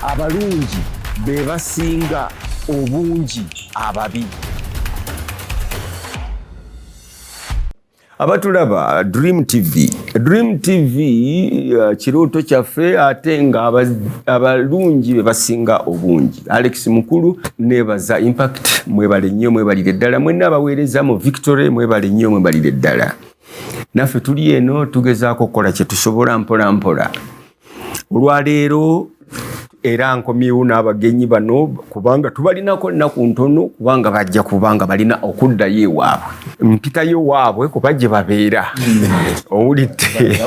Abalungi Bebasinga Obungi Ababi. Abatulaba DreamTV kirooto kyaffe ate nga abalungi bebasinga obungi. Alex Mukulu nebaza Impact mwebale nnyo mwebalire ddala, mwenna abaweereza mu Victory mwebale nnyo mwebalire ddala. Naffe tuli eno tugezaako okukola kye tusobola mpola mpola. Olwaleero era nkomyewo n'abagenyi bano kubanga tubalinako nnaku ntono kubanga bajja kubanga balina okuddayo ewaabwe. Mpitayo waabwe kuba gye babeera. Owulidde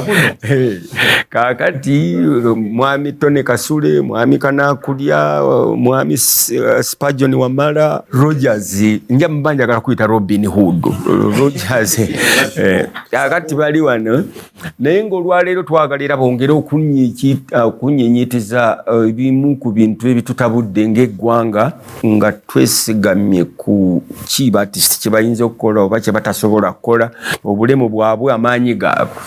kaakati Mwami Tonny Kasule, Mwami Kanakulya, Mwami Spurgeon Wamala, Rogers, nja mbanjagala kuyita Robin Hood. Rogers kaakati bali wano naye ng'olwaleero twagalira bongere okunnyinnyitiza bimu ku bintu ebitutabudde ng'eggwanga nga twesigamye ku kibatisi kye bayinza okukola oba kye batasobola kukola, obulemu bwabwe, amaanyi gaabwe.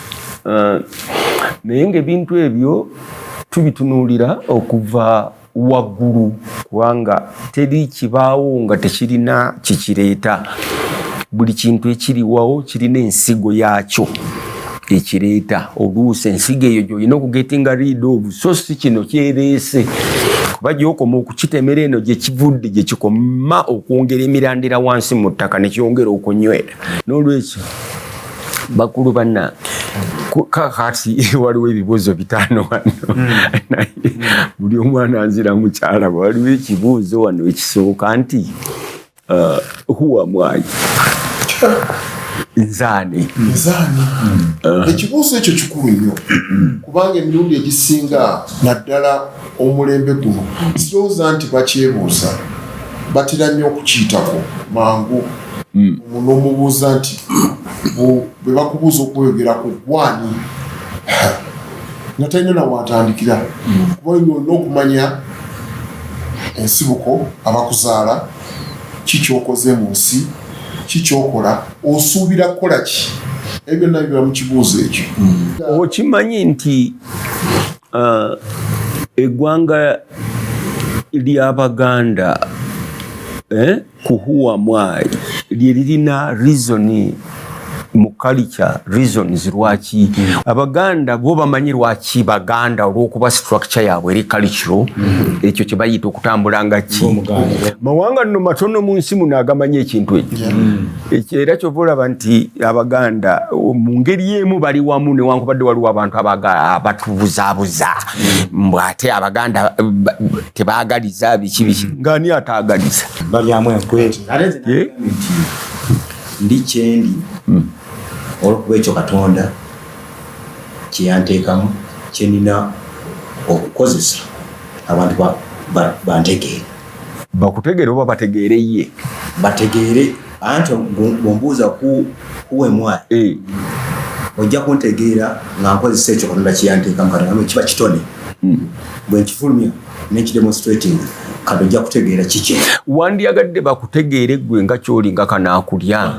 Naye ng'ebintu ebyo tubitunuulira okuva waggulu kubanga teri kibaawo nga tekirina kikireeta. Buli kintu ekiriwawo kirina ensigo yaakyo ekireeta. Oluusi ensigo eyo gy'olina okugetinga rid of, so si kino kyereese kuba gy'okoma okukitemera eno gye kivudde gye kikoma okwongera emirandira wansi mu ttaka ne kyongera okunywera. N'olwekyo bakulu banna kakati waliwo ebibuuzo bitaano wano. Buli omwana anzira mukyala waliwo ekibuuzo wano ekisooka nti who am I? Nz'ani. Ekibuuzo ekyo kikulu nnyo kubanga emirundi egisinga naddala omulembe guno sirowooza nti bakyebuuza, batera nnyo okukiyitako mangu. N'omubuuza nti bwe bakubuuza okweyogera ku gwani nga talina nawatandikira kuba olina okumanya ensibuko abakuzaala, kikyokoze mu nsi, kikyokola, osuubira kukola ki, ebyo byonna biba mu kibuuzo ekyo. Okimanyi nti eggwanga ly'Abaganda ku who am I lye lirina reason mu culture, reasons lwaki Abaganda bo bamanyi lwaki Baganda olw'okuba structure yaabwe eri cultural, ekyo kye bayita okutambula nga ki. Mawanga nno matono mu nsi muno agamanyi ekintu ekyo. Era kyova olaba nti Abaganda mu ngeri emu bali wamu newankubadde waliwo abantu abatubuzaabuza mbw ate Abaganda tebaagaliza biki biki. Ng'ani ataagaliza? Balyamu enkweti. Ndi kyendi olwokuba ekyo Katonda kye yanteekamu kye nina okukozesa abantu bantegeere. Bakutegeere oba bategeere ye? Bategeere. Anti bw'ombuuza who am I, ojja kuntegeera nga nkozesa ekyo Katonda kye yanteekamu. Katonda kiba kitone bwe nkifulumya n'ekidemonstrating kati ojja kutegeera kiki. Wandyagadde bakutegeere gwe nga ky'oli nga Kanakulya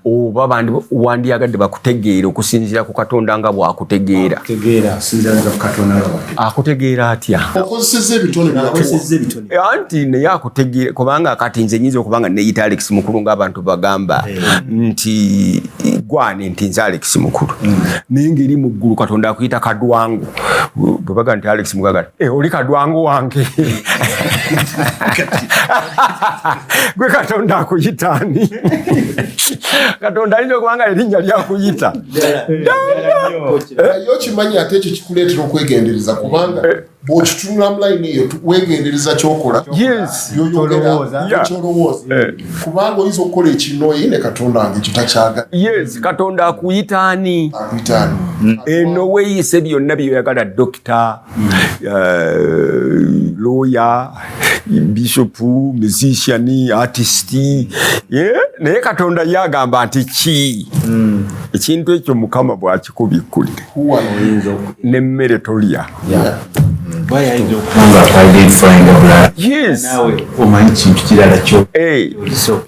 oba wandyagadde bakutegeere okusinziira ku Katonda nga bw'akutegeera? Akutegeera atya? Okozesezza ebitone. Anti naye akutegeere kubanga kati nze nyinza okubanga neeyita Alex Mukulu ng'abantu bagamba nti gwani nti nze Alex Mukulu naye ngeri mu ggulu Katonda akuyita Kadwangu. Bwe baga nti Alex Mukulu oli Kadwangu wange. Gwe Katonda akuyita ani? Katonda ayinza okubanga erinnya lyakuyita yo kimanyi ate ekyo kikuleetera okwegendereza kubanga bw'okitunula mu layini eyo weegendereza kyokola kyolowooza kubanga oyinza okukola ekinoyi ne Katonda wange ekyo takyagala. Katonda akuyita ani? Eno weeyise byonna byoyagala, dokita, lawyer, bishop, musician, artist, naye Katonda yagamba nti ki? Ekintu ekyo Mukama bw'akikubikulire n'emmere tolya.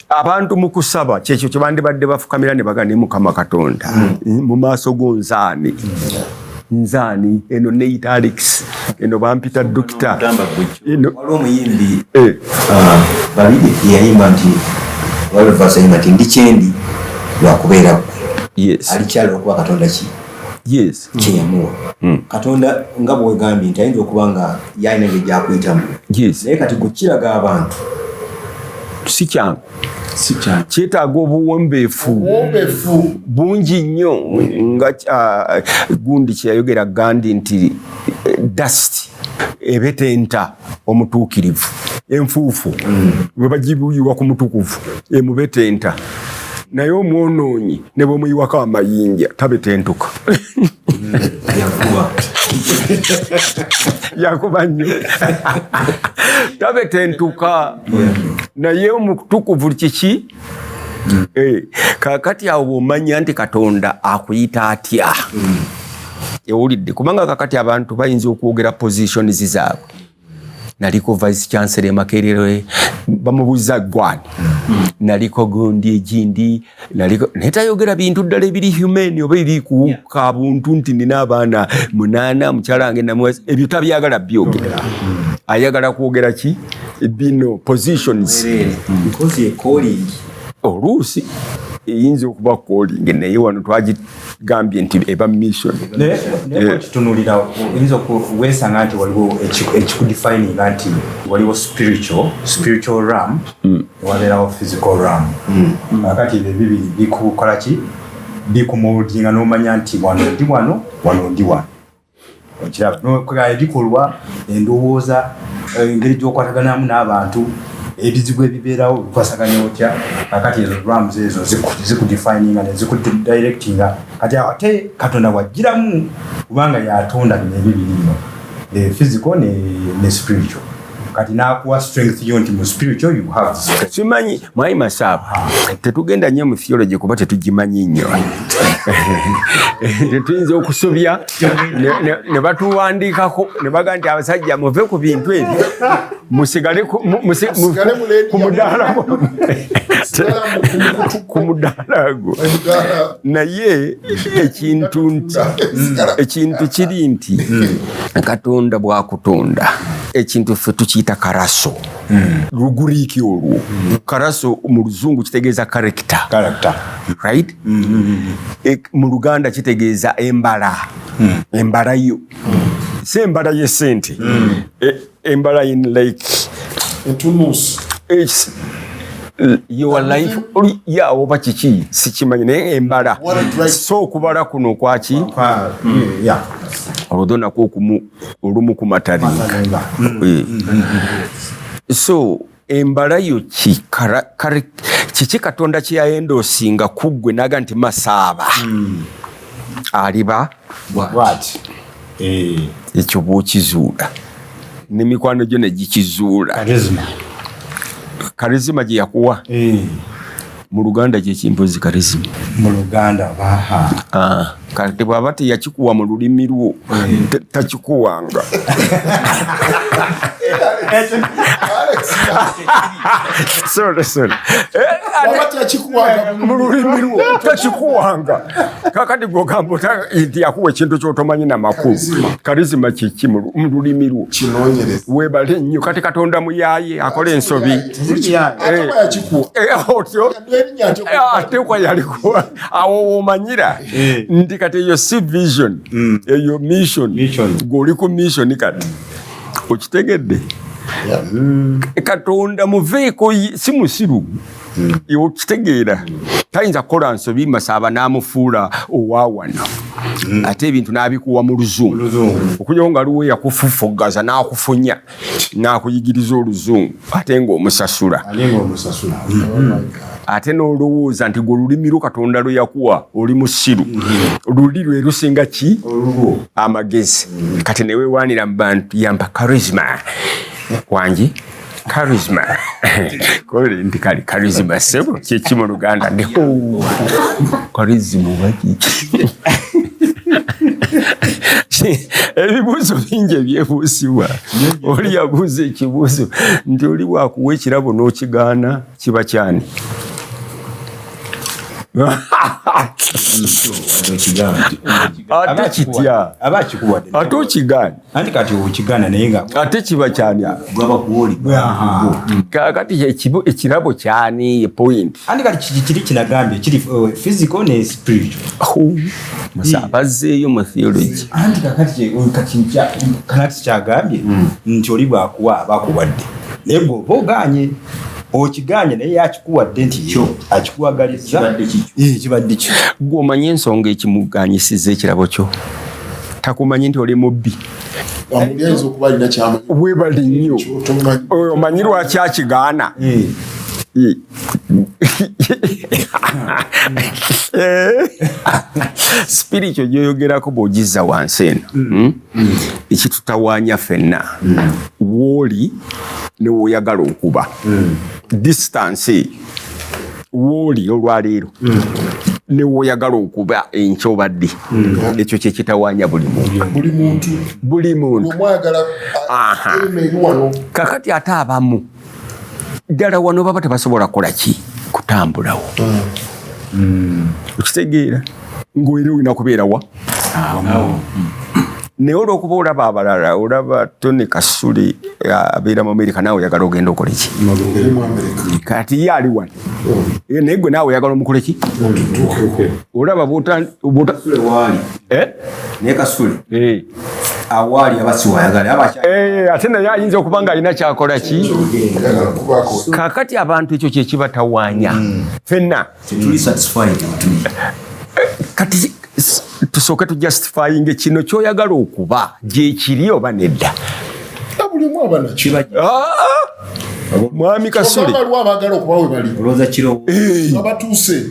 Abantu mu kusaba kyekyo kye bandibadde bafukamira ne bagana Mukama Katonda mu maaso go Nz'ani. Nz'ani eno ne italics eno bampita doctor eno waliwo omuyimbi Babidi yayimba nti walivasayimba nti ndi kyendi lwakubeera yes alikyali okuba katonda ki yes kyeyamuwa katonda nga bwegambye nti ayinza okuba nga yalina engeri gyakuyitamu yes naye kati gukiraga abantu si kyangu kyetaaga obuwombeefu bungi nnyo nga gundi kyeyayogera Gandhi nti dust ebetenta omutuukirivu enfuufu bwe bagibuyiwa ku mutukuvu emubetenta naye omwonoonyi ne bwemuyiwako amayinja tabetentuka yakuba nnyo tabetentuka naye omutukuvu kiki kakati awo bw'omanya nti katonda akuyita atya ewulidde kubanga kakati abantu bayinza okwogera positions zaabwe naliko vice chancellor Makerere bamubuza gwani naliko gundi egindi naliko netayogera bintu ddala ebiri human oba ebiri ku kabuntu nti nina abaana 8 mukyala wange namwezi ebyo tabyagala byogera ayagala kwogera ki bino positions because ye calling oluusi eyinza okuba calling naye wano twagigambye nti eba mission naye kitunulira oyinza okuwesanga nti waliwo ekikudefininga nti waliwo spiritual realm wabeerawo physical realm akati ebyo bibiri bikukola ki bikumuldinga n'omanya nti wano ndi wano ndi wano okiraba ebikolwa endowooza engeri gy'okwataganamu n'abantu ebizibu ebibeerawo bikwasaganya otya akati ezo realms ezo zikudefininga nezikudirectinga kati ate katonda wajjiramu kubanga yatonda bino ebibiri bino physical ne spiritual kati nakuwa strength yo nti mu spiritual you have strength simanyi Mwami Masaaba tetugenda nnyo mu theology kuba tetugimanyi nnyo tetuyinza okusobya ne batuwandiikako ne baga nti abasajja muve ku bintu ebyo musigale ku mudaala ku mudaala gwo naye ekintu kiri nti katonda bwakutonda ekintu ffe tukiyita karaso luguriiki olwo karaso mu luzungu kitegeeza character right mu Luganda kitegeeza embala yo si embala y'essente embala in like it's your life oba kiki sikimanyi naye embala so okubala kuno kwaki olwo nako olumu ku matalinga so embala yo kiki katonda kye yayendoosinga kuggwe naga nti Masaaba aliba ekyo bw'okizuula n'emikwano gyo ne gikizuula karizima gye yakuwa mu Luganda kyekimpozi karizima mu Luganda kati bw'aba teyakikuwa mu lulimi lwo takikuwanga mu lulimi lwo takikuwanga kakati gwogamba nti yakuwa ekintu kyotomanyi namakulu karizima kiki mu lulimi lwo webale nnyo kati katonda muyaye akola ensobi ate kwa yalikuwa awo womanyira nti kati eyo si vision eyo mission goli ku mission kati okitegedde katonda muveeko si musiru iwo kitegeera tayinza kukola nsobi Masaaba n'amufuula owawano ate ebintu n'abikuwa mu luzungu okunywa nga luwe yakufufugaza n'akufunya n'akuyigiriza oluzungu ate ng'omusasula ate n'olowooza nti gwe olulimi lwo katonda lwe yakuwa oli musiru luli lwe lusinga ki amagezi kati neweewaanira mu bantu yamba charisma wangi charisma kole ndi kali charisma sebo kyeki mu Luganda ndi charisma baki ebibuuzo bingi ebyebuusibwa oli yabuuza ekibuuzo nti oli bwakuwa ekirabo n'okigaana kiba kyani ate kitya ate okigana anti kati okigana naye nga ate kiba kyani gwaba kuwoli kati ekirabo kyani ye point anti kati kiri kinagambye kiri physical ne spiritual Masaaba azzeeyo mu theology anti kakati kanati kyagambye nti oli bwakuwa abakuwadde naye bw'oba oganye okiganye naye akikuwadde nti kyo akikuwagalizza kibadde kyo gwe omanyi ensonga ekimuganyisiza ekirabo kyo takumanyi nti oli mubbi amulyenza okuba alina kyama webali nnyo omanyi lwaki akigaana spiritual gyoyogerako bw'ogizza wansi eno ekitutawaanya ffenna wooli newoyagala okuba distance wooli olwaleero newoyagala okuba enkya obadde ekyo kyekitawaanya buli muntu kakati ate abamu ddala wano baba tebasobola kukola ki kutambulawo okitegeera ng'era olina kubeerawa naye olw'okuba olaba abalala olaba Tonny Kasule abeera mu Amerika naawe oyagala ogenda okole ki kati ye ali wano naye gwe naawe oyagala omukole ki olaba naye Kasule awaali abasiwayagala ate naye ayinza okuba nga alina kyakola ki kakati abantu ekyo kyekibatawaanya ffenna kati tusooke tujustifyinge kino kyoyagala okuba gyekiri oba nedda bulimu abanakyo Mwami Kasule abagala okuba we bali olowooza kiro abatuuse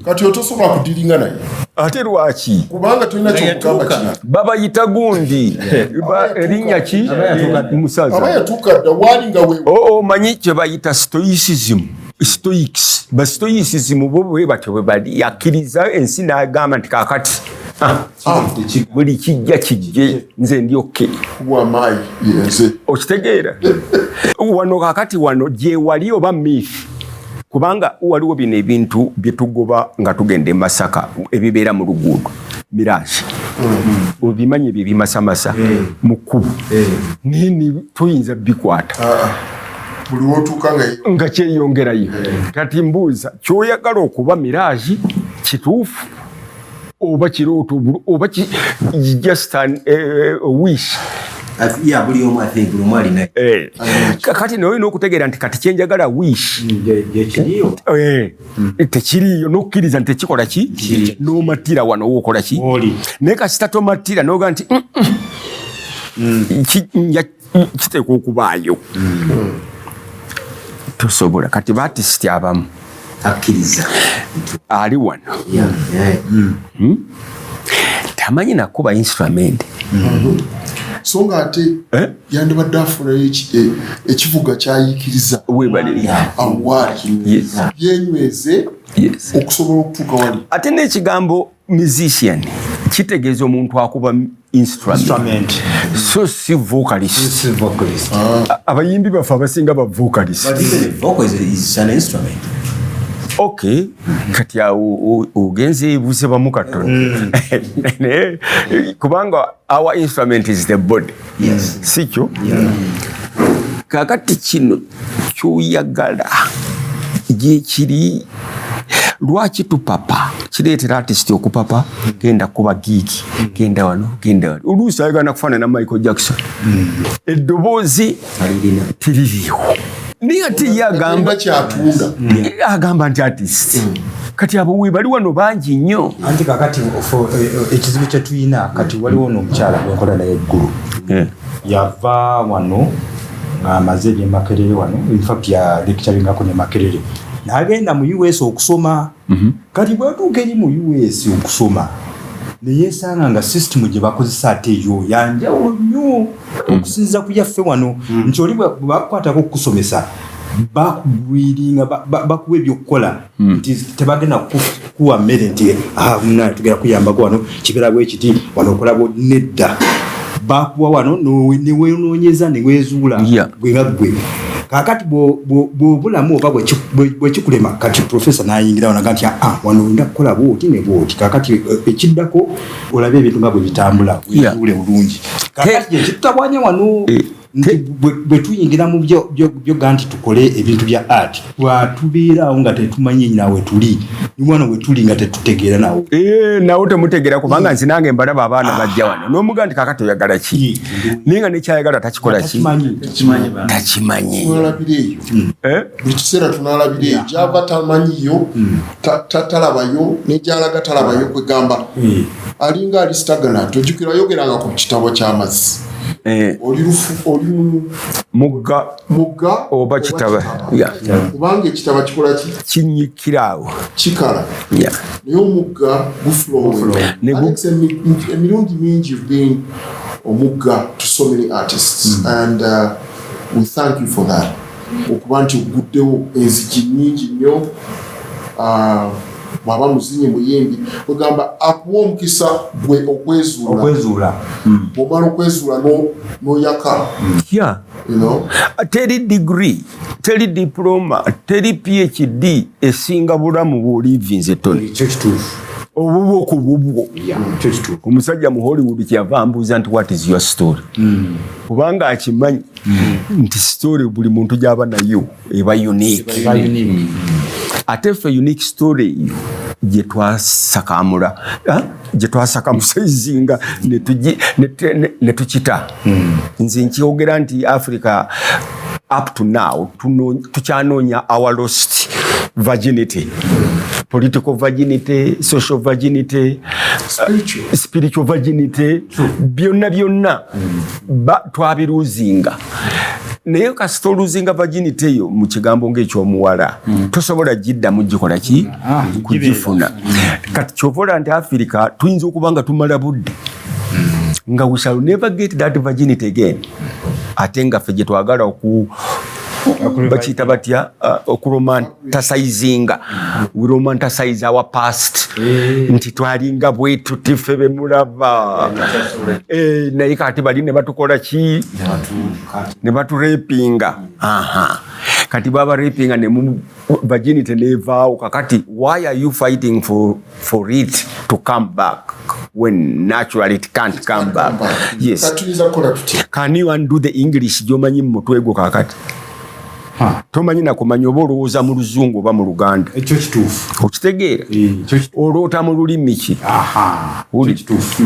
kati otosobola kudiringa naye ate lwaki kubanga tulina kyokugamba kina babayita gundi erinnya ki musaza aba yatuuka dda waali nga we omanyi kye bayita stoicism stoics bastoicism bo bwe batyo bwe bali yakkiriza ensi n'agamba nti kaakati buli kijja kijje nze ndi okke wamaayi yenze okitegeera wano kaakati wano gye wali oba miifi kubanga waliwo bino ebintu bye tugoba nga tugenda e Masaka ebibeera mu luguudo mirage obimanyi ebyo ebimasamasa mu kkubo nini tuyinza bikwata buli wotuuka nga kyeyongerayo kati mbuuza kyoyagala okuba mirage kituufu oba kirooto oba just a wish buli omu buli omu alina kati naye olina okutegeera nti kati kyenjagala wish tekiriiyo n'okkiriza nti tekikola ki n'omatira wano wookola ki naye kasita tomatira n'oga nti kiteekwa okubaayo tosobola kati baatisiti abamu akkiriza ali wano tamanyi nakuba instrument so nga ate yandibadde afunayo ekivuga kyayiikiriza awaali yenyweze okusobola okutuuka wali ate n'ekigambo musician kitegeeza omuntu akuba instrument so si vocalist abayimbi baffe abasinga ba vocalist okay kati awo ogenze ebuuse bamu katono kubanga our instrument is the body sikyo kakati kino kyoyagala gyekiri lwaki tupapa kireetera artist okupapa genda kuba gigi genda wano oluusi ayagala kufaanana Michael Jackson eddoboozi tiririiwo naye ate ye agamba nti artist kati abo we bali wano bangi nnyo anti kakati ekizibu kye tuyina kati waliwo n'omukyala gwenkola naye eggulu yava wano ng'amaze ebyemakerere wano infact ya lecturingako ne makerere n'agenda mu US okusoma kati bwatuuka eri mu US okusoma neyeesanga nga system gye bakozesa ate eyo yanjawulo nnyo okusinziza ku yaffe wano nti oli bakukwatako okukusomesa bakugwiringa bakuwa ebyokukola nti tebagenda kuwa mmere nti tugenda kuyambako wano kibeera bwe kiti wano okolabo nedda bakuwa wano newenoonyeza neweezuula gwe nga gwe kakati bwobulamu oba bwekikulema kati professor nayingirawo naga nti wano wenda kukola bwoti ne bwoti kakati ekiddako olabe ebintu nga bwe bitambula wezuule bulungi kakati ekitabwanya wano nti bwe tuyingira mu byoga nti tukole ebintu bya art watubeerawo nga tetumanyi nawe tuli nimwana we tuli nga tetutegeera nawo nawo temutegeera kubanga nzi nange mbalaba abaana bajja wano n'omuga nti kakati oyagala ki ninga nekyayagala takikola ki takimanyi buli kiseera tunalabira eyo gyava tamanyiyo tatalabayo negyalaga talabayo kwegamba alinga ali stagnant ojjukira yogeranga ku kitabo ky'amazzi oli mugga oba kitaba kubanga ekitaba kikola ki kinyikiraawo kikala naye omugga guflowe emirundi mingi being omugga to so many artists and we thank you for that okuba nti oguddewo enzigi nyingi nnyo bwaba muzinyi muyimbi ogamba akuwa omukisa gwe okwezuula bwomala okwezuula noyaka teri degree teri diploma teri PhD esinga bulamu bwolivinze Tonny obubo ku bubwo omusajja mu Hollywood kyava ambuuza nti what is your story kubanga akimanyi nti story buli muntu gyaba nayo eba unique ate ffe unique story gye twasakamusaizinga ne tukita nze nkyogera nti Africa up to now tukyanoonya our lost virginity, political virginity, social virginity, spiritual virginity, byonna twabiruzinga. Naye kasita oluzinga virginity eyo mu kigambo ng'ekyomuwala tosobola giddamu gikola ki kugifuna. Kati kyovola nti Africa tuyinza okuba nga tumala budde nga we shall never get that virginity again. Ate nga ffe gye twagala bakiyita batya okuromantasizinga, we romantasize our past nti twalinga bwetu tiffe bemulaba naye kati bali ne batukola ki ne baturepinga kati baba rapinga ne virginity nevaawo kakati why are you fighting for it to come back when naturally it can't come back? Yes, can you undo the English gyomanyi mutwe gwo kakati tomanyi nakumanya oba olowooza mu luzungu oba mu Luganda ekyo kituufu okitegeera oloota mu lulimi ki uli kituufu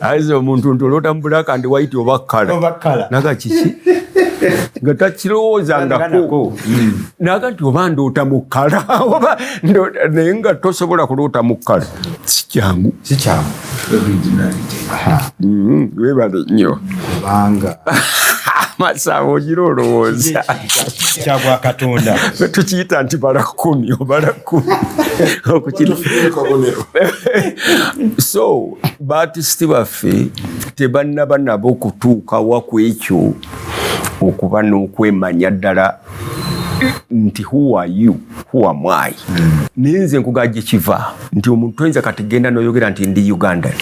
aize omuntu ntoloota mu black and white oba kala naga kiki nga takirowoozangako naga nti oba ndoota mu kala oba naye nga tosobola kuloota mu kala sikyangu webale nnyo banga Masaaba ogira olowooza kyagwa Katonda tukiyita nti bala 10 obala 10 so batisiti baffe tebannaba nabo kutuuka waku ekyo okuba n'okwemanya ddala nti who are you, who am I? Naye nze nkugajje kiva nti omuntu toyinza kati genda n'oyogera nti ndi Uganda.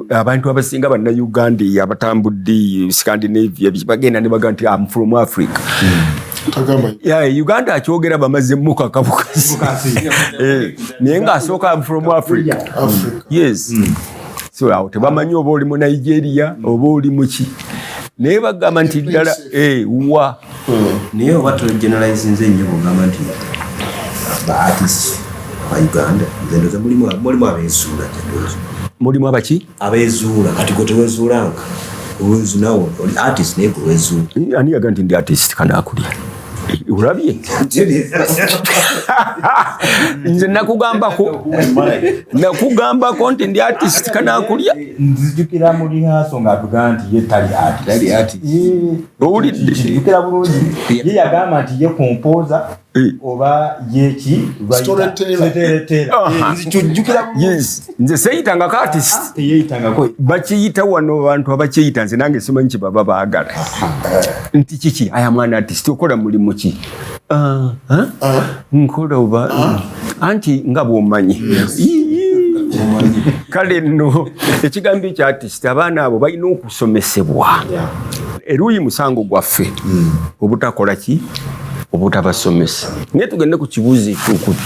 Abantu abasinga banna Uganda abatambudde Scandinavia bagenda ne baga nti I'm from Africa. Uganda akyogera bamaze muka kabukazi naye nga asooka I'm from Africa. Yes. So awo tebamanyi oba oli mu Nigeria oba oli muki naye bagamba nti ddala wa naye oba generalizinze nnyo ogamba nti ba-artists ba Uganda nze ndoza mulimu abeezuula mulimu abaki abeezuula kati gwe teweezuulanga oweezuulawo oli artist naye gweweezuula ani yaga nti ndi artist Kanakulya ulabye nze nakugambako nti ndi artist Kanakulya nzijukira muri haso nga tuga nti ye tali artist owulidde bulungi ye yagamba nti ye composer oba yeki nzijukira yes nze seyitanga ka artist yeyitangako bakiyita wano abantu abakyeyita nze nange simanyi kye baba baagala nti kiki aya mwana artist okola mulimu ki nkola oba anti nga bw'omanyi kale nno ekigambo ekya artist abaana abo balina okusomesebwa eruuyi musango gwaffe obutakola ki obutabasomesa naye tugende ku kibuuzo ekyokubi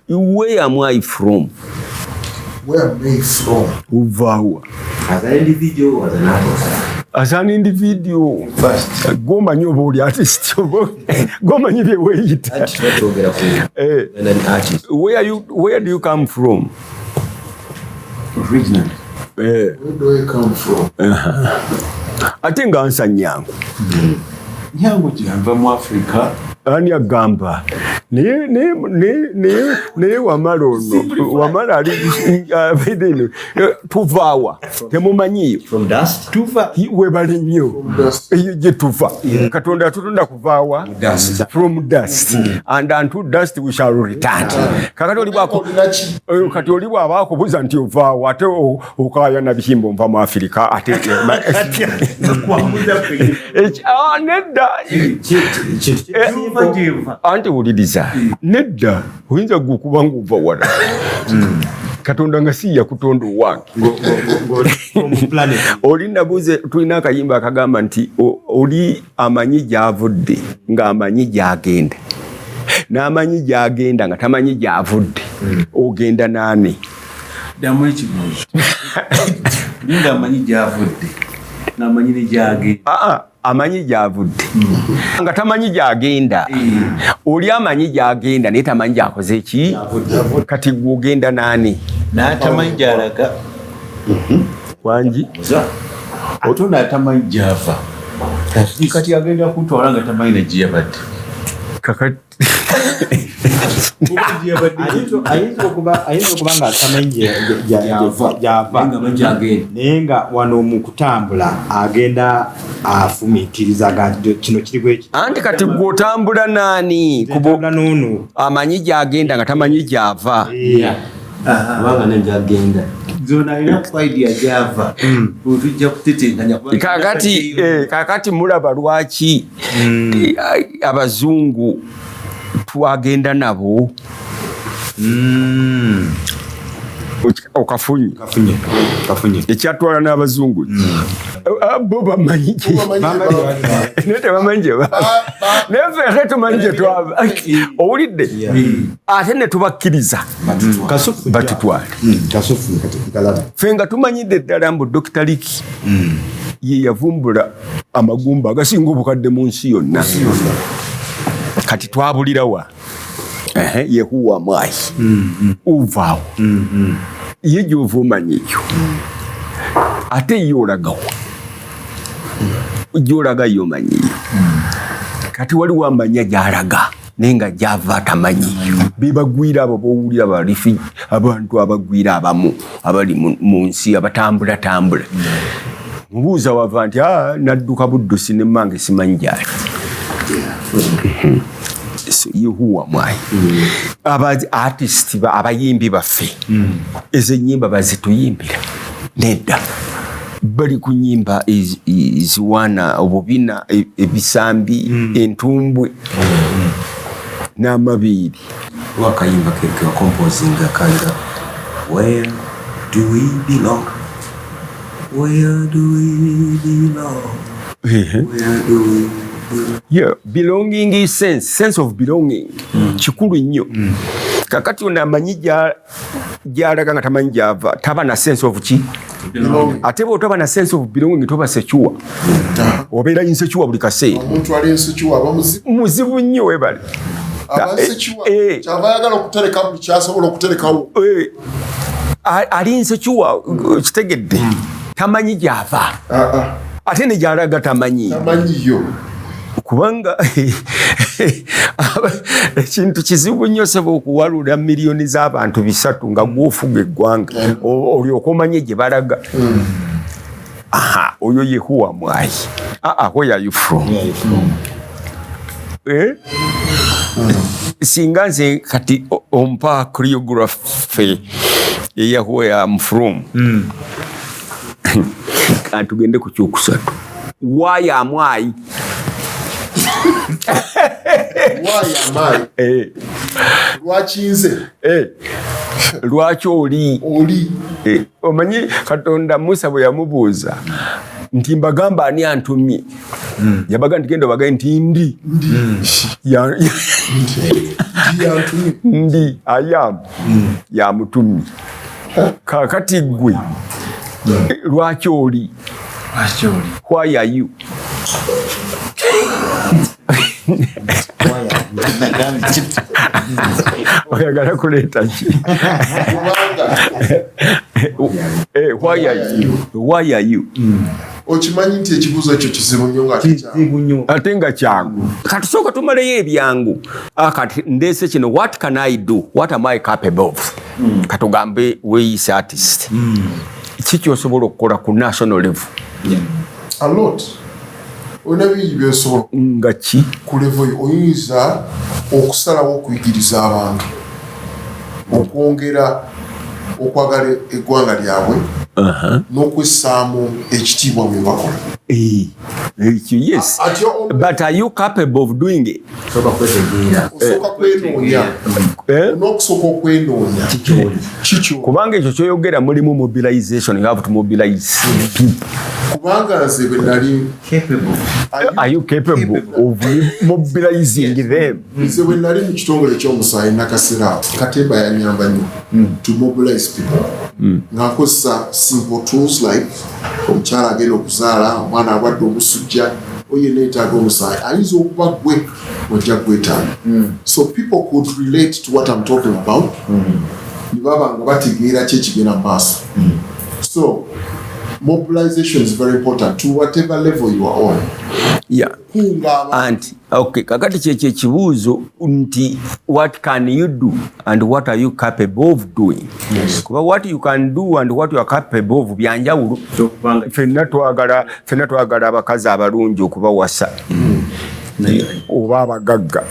where am I from? Uvaawa as an individual or as an artist? As an individual first gomanyi oba oli artist gomanyi bye weeyita where do you come from? Originally where do I come from? Ate nga nsa Nyango Nyango kyava mu Africa ani agamba naye Wamala ono Wamala ali tuvaawa temumanyiyo from dust webali nnyo eyo gye tuva Katonda tutonda kuvaawa from dust and unto dust we shall return kati oli bw'aba akubuza nti ovaawa ate okaaya na bihimbo nva mu Afirika ate nedda anti wuliriza nedda oyinza gwe okuba ng'ova wala Katonda nga si yakutonda owange oli nabuuze tulina akayimba akagamba nti oli amanyi gy'avudde ng'amanyi gy'agenda n'amanyi gy'agenda nga tamanyi gy'avudde ogenda naani damu ekibuuzo ninga amanyi gy'avudde n'amanyi ne gy'agenda amanyi gy'avudde nga tamanyi gy'agenda oli amanyi gy'agenda naye tamanyi gy'akoze ki kati gw'ogenda naani n'atamanyi gy'alaga wangi ate n'atamanyi gy'ava kati agenda kutwala nga tamanyi ne gy'abadde kakati ayinza okuba nga atamanyi gy'ava naye nga wano mu kutambula agenda afumiitiriza kino kiri bweki anti kati gw'otambula naani n'ono amanyi gy'agenda nga tamanyi gy'ava kubanga nenjagenda zona alina idea gy'ava otujja kutetenkanya kakati mulaba lwaki abazungu twagenda nabo okafunye ekyatwala n'abazungu bo bamanyi naye tebamanyi gyeba naye ffe tumanyi gye twava owulidde ate ne tubakkiriza batutwale ffe nga tumanyidde ddala mbu Dr. Liki ye yavumbula amagumba agasinga obukadde mu nsi yonna kati twabulirawa yehuwa mwayi uvaawo ye gy'ova omanyiyo ate ye olagawo gy'olaga ye omanyiyo kati waliwo amanya gy'alaga naye nga gy'ava tamanyiyo bebagwira abo bowulira balifi abantu abagwira abamu abali mu nsi abatambulatambula mubuuza wava nti nadduka buddusi ne mmange simanyi gyali yehuwa mwayi artist abayimbi baffe ezo ennyimba bazituyimbira nedda bali ku nnyimba eziwaana obubina ebisambi entumbwe n'amabiiri wakayimba keke wakompozinga kanga where do we belong where do we belong where do we yeah, belonging is sense of belonging kikulu nnyo kakati ono amanyi gy'alaga nga tamanyi gy'ava taba na sense of ki ate bw'otaba na sense of belonging toba sekiwa obeera insekiwa buli kaseera omuntu ali insekiwa aba muzibu nnyo webale kyava ayagala okutereka buli kyasobola okuterekawo ali insekiwa kitegedde tamanyi gy'ava ate ne gy'alaga tamanyiyo kubanga ekintu kizibu nnyo seba okuwalula miliyoni z'abantu 3 nga gw'ofuga eggwanga olyoka omanye gye balaga oyo yehuwa mwayi where are you from? Singa nze kati ompa choreography eya where I'm from tugende ku kyokusatu why am I lwaki nze lwaki oli omanyi Katonda Musa bwe yamubuuza nti mbagamba ani antumye yabaga nti genda bagaye nti ndi ndi ayam yamutumye kakati gwe lwaki oli why are you oyagala kuleeta ki why are you okimanyi nti ekibuuzo ekyo kizibu nnyo ate nga kyangu katusooka tumaleyo ebyangu kati ndeese kino what can I do what am I capable of katugambe weeyise artist kiki osobola okukola ku national level a lot olina bingi byosobola nga ki ku level oyinza okusalawo okuyigiriza abantu okwongera okwagala eggwanga lyabwe n'okwessaamu ekitiibwa mu bakola yes but are you capable of doing it osooka kwenoonya n'okusooka okwenoonya kikyo kubanga ekyo kyoyogera mulimu mobilization you have to mobilize people kubanga nze bwe nali are you capable of mobilizing them nze bwe nali mu kitongole ky'omusaayi nakasera Katemba yanyamba nnyo to mobilize people nga nkozesa simple tools like omukyala agenda okuzaala omwana abadde omusujja oye neetaaga omusaayi ayinza okuba gwe ojja gwetaaga so people could relate to what I'm talking about ne baba nga bategeera ki ekigenda mu maaso so mobilization is very important to whatever level you are on. Yeah. And okay, kakati kyekyo ekibuuzo nti what can you do and what are you capable of doing? Kuba what you can do and what you are capable of byanjawulo. Fenna twagala abakazi abalungi okubawasa. Oba abagagga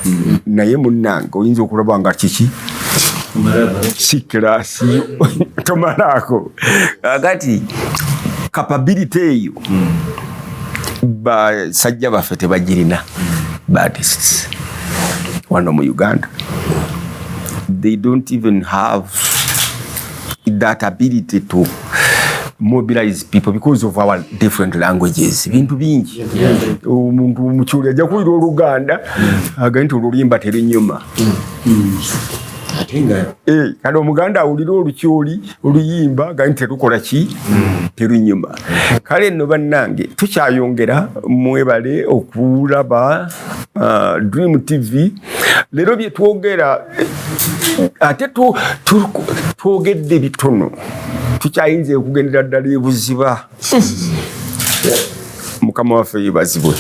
naye munnange oyinza okulaba nga kiki si kirasi tomalaako kakati capability eyo basajja baffe tebagirina artists wano mu Uganda they don't even have that ability to mobilize people because of our different languages bintu bingi omuntu mukyuli ajja kuwulira Oluganda agenda nti olulimba terinyuma kale Omuganda awulira Olukyoli oluyimba agenda terukola ki terunyuma kale nno bannange tukyayongera mwebale okulaba DreamTV leero bye twogera ate twogedde bitono tukyayinza okugendera ddala ebuziba mukama waffe yebazibwe.